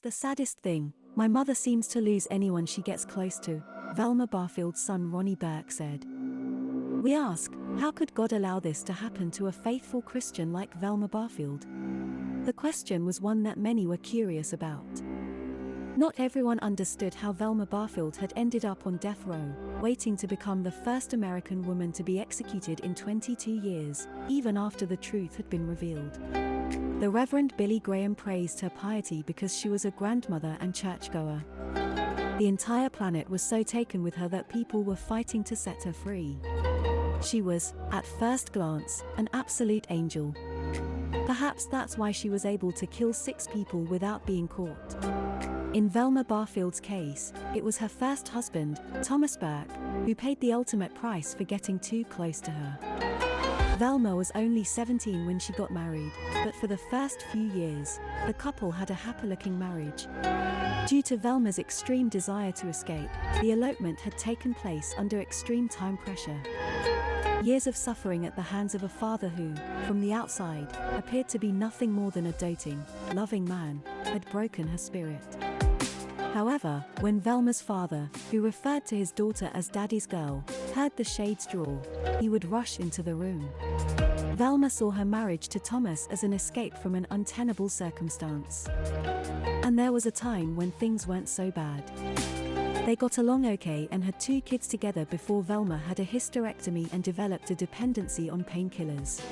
The saddest thing, my mother seems to lose anyone she gets close to, Velma Barfield's son Ronnie Burke said. We ask, how could God allow this to happen to a faithful Christian like Velma Barfield? The question was one that many were curious about. Not everyone understood how Velma Barfield had ended up on death row, waiting to become the first American woman to be executed in 22 years, even after the truth had been revealed. The Reverend Billy Graham praised her piety because she was a grandmother and churchgoer. The entire planet was so taken with her that people were fighting to set her free. She was, at first glance, an absolute angel. Perhaps that's why she was able to kill 6 people without being caught. In Velma Barfield's case, it was her first husband, Thomas Burke, who paid the ultimate price for getting too close to her. Velma was only 17 when she got married, but for the first few years, the couple had a happy-looking marriage. Due to Velma's extreme desire to escape, the elopement had taken place under extreme time pressure. Years of suffering at the hands of a father who, from the outside, appeared to be nothing more than a doting, loving man, had broken her spirit. However, when Velma's father, who referred to his daughter as Daddy's girl, heard the shades draw, he would rush into the room. Velma saw her marriage to Thomas as an escape from an untenable circumstance. And there was a time when things weren't so bad. They got along okay and had 2 kids together before Velma had a hysterectomy and developed a dependency on painkillers.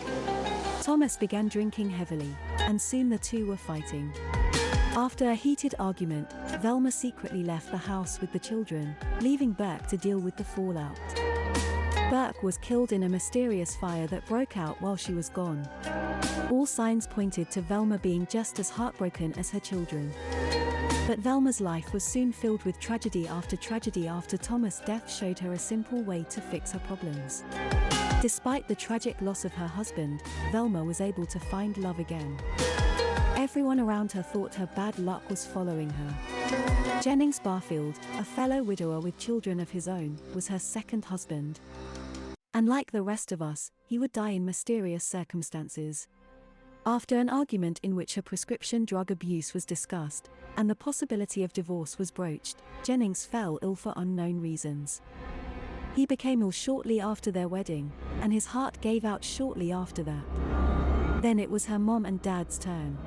Thomas began drinking heavily, and soon the two were fighting. After a heated argument, Velma secretly left the house with the children, leaving Burke to deal with the fallout. Burke was killed in a mysterious fire that broke out while she was gone. All signs pointed to Velma being just as heartbroken as her children. But Velma's life was soon filled with tragedy after Thomas' death showed her a simple way to fix her problems. Despite the tragic loss of her husband, Velma was able to find love again. Everyone around her thought her bad luck was following her. Jennings Barfield, a fellow widower with children of his own, was her second husband. And like the rest of us, he would die in mysterious circumstances. After an argument in which her prescription drug abuse was discussed, and the possibility of divorce was broached, Jennings fell ill for unknown reasons. He became ill shortly after their wedding, and his heart gave out shortly after that. Then it was her mom and dad's turn.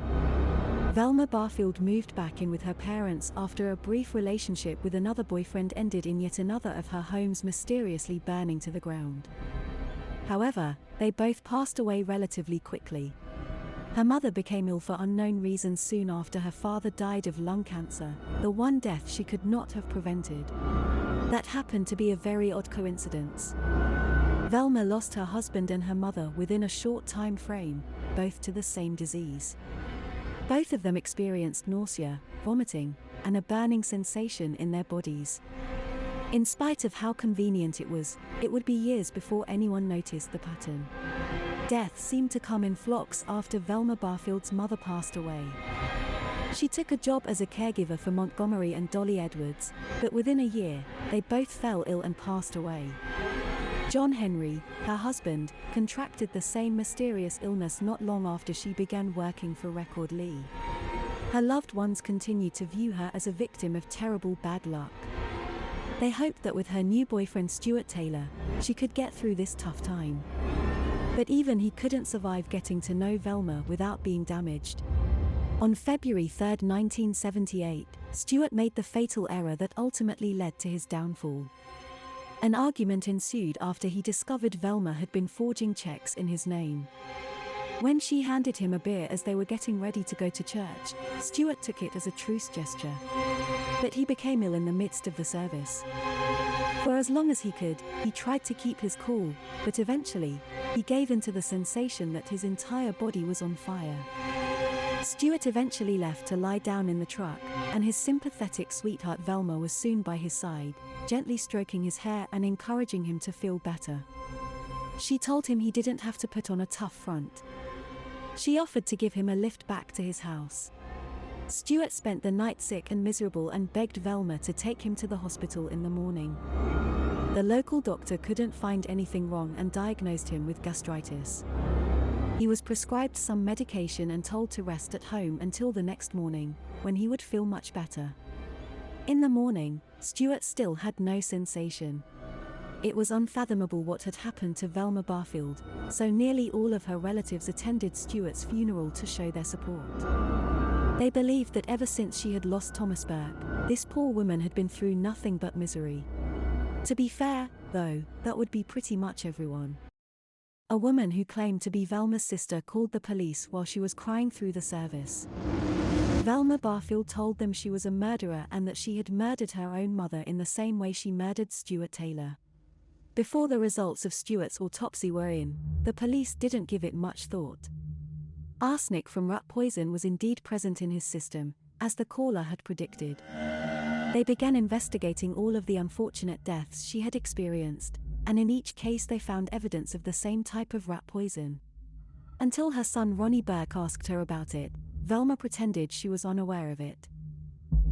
Velma Barfield moved back in with her parents after a brief relationship with another boyfriend ended in yet another of her homes mysteriously burning to the ground. However, they both passed away relatively quickly. Her mother became ill for unknown reasons soon after her father died of lung cancer, the one death she could not have prevented. That happened to be a very odd coincidence. Velma lost her husband and her mother within a short time frame, both to the same disease. Both of them experienced nausea, vomiting, and a burning sensation in their bodies. In spite of how convenient it would be years before anyone noticed the pattern. Death seemed to come in flocks after Velma Barfield's mother passed away. She took a job as a caregiver for Montgomery and Dolly Edwards, but within a year, they both fell ill and passed away. John Henry, her husband, contracted the same mysterious illness not long after she began working for Record Lee. Her loved ones continued to view her as a victim of terrible bad luck. They hoped that with her new boyfriend Stuart Taylor, she could get through this tough time. But even he couldn't survive getting to know Velma without being damaged. On February 3, 1978, Stuart made the fatal error that ultimately led to his downfall. An argument ensued after he discovered Velma had been forging checks in his name. When she handed him a beer as they were getting ready to go to church, Stuart took it as a truce gesture. But he became ill in the midst of the service. For as long as he could, he tried to keep his cool, but eventually, he gave in to the sensation that his entire body was on fire. Stuart eventually left to lie down in the truck, and his sympathetic sweetheart Velma was soon by his side, gently stroking his hair and encouraging him to feel better. She told him he didn't have to put on a tough front. She offered to give him a lift back to his house. Stuart spent the night sick and miserable and begged Velma to take him to the hospital in the morning. The local doctor couldn't find anything wrong and diagnosed him with gastritis. He was prescribed some medication and told to rest at home until the next morning, when he would feel much better. In the morning, Stuart still had no sensation. It was unfathomable what had happened to Velma Barfield, so nearly all of her relatives attended Stuart's funeral to show their support. They believed that ever since she had lost Thomas Burke, this poor woman had been through nothing but misery. To be fair, though, that would be pretty much everyone. A woman who claimed to be Velma's sister called the police while she was crying through the service. Velma Barfield told them she was a murderer and that she had murdered her own mother in the same way she murdered Stuart Taylor. Before the results of Stuart's autopsy were in, the police didn't give it much thought. Arsenic from rat poison was indeed present in his system, as the caller had predicted. They began investigating all of the unfortunate deaths she had experienced, and in each case they found evidence of the same type of rat poison. Until her son Ronnie Burke asked her about it, Velma pretended she was unaware of it.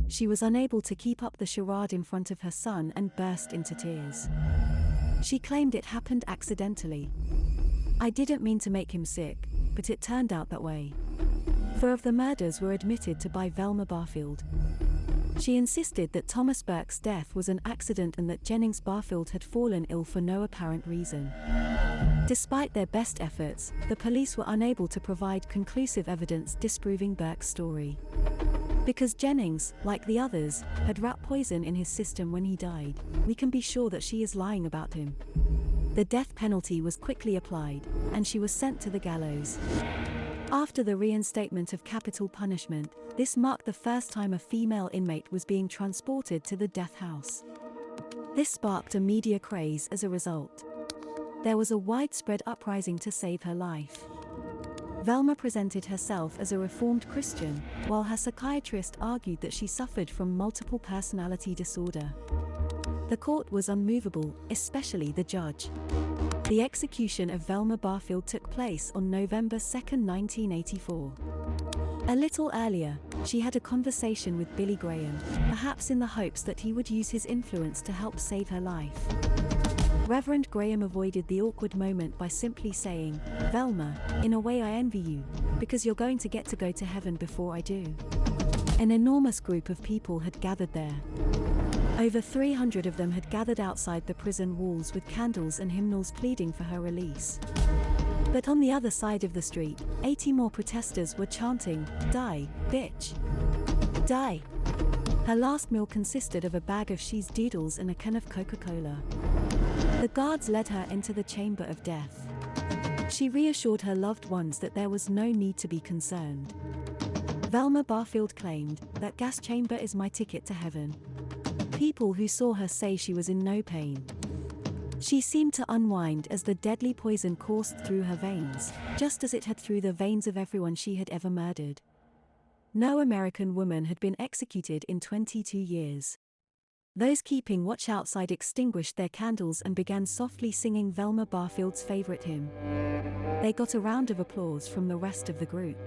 She was unable to keep up the charade in front of her son and burst into tears. She claimed it happened accidentally. "I didn't mean to make him sick, but it turned out that way." 4 of the murders were admitted to by Velma Barfield. She insisted that Thomas Burke's death was an accident and that Jennings Barfield had fallen ill for no apparent reason. Despite their best efforts, the police were unable to provide conclusive evidence disproving Burke's story. Because Jennings, like the others, had rat poison in his system when he died, we can be sure that she is lying about him. The death penalty was quickly applied, and she was sent to the gallows. After the reinstatement of capital punishment, this marked the first time a female inmate was being transported to the death house. This sparked a media craze as a result. There was a widespread uprising to save her life. Velma presented herself as a reformed Christian, while her psychiatrist argued that she suffered from multiple personality disorder. The court was unmovable, especially the judge. The execution of Velma Barfield took place on November 2, 1984. A little earlier, she had a conversation with Billy Graham, perhaps in the hopes that he would use his influence to help save her life. Reverend Graham avoided the awkward moment by simply saying, "Velma, in a way I envy you, because you're going to go to heaven before I do." An enormous group of people had gathered there. Over 300 of them had gathered outside the prison walls with candles and hymnals pleading for her release. But on the other side of the street, 80 more protesters were chanting, "Die, bitch! Die!" Her last meal consisted of a bag of cheese doodles and a can of Coca-Cola. The guards led her into the chamber of death. She reassured her loved ones that there was no need to be concerned. Velma Barfield claimed, "That gas chamber is my ticket to heaven." People who saw her say she was in no pain. She seemed to unwind as the deadly poison coursed through her veins, just as it had through the veins of everyone she had ever murdered. No American woman had been executed in 22 years. Those keeping watch outside extinguished their candles and began softly singing Velma Barfield's favorite hymn. They got a round of applause from the rest of the group.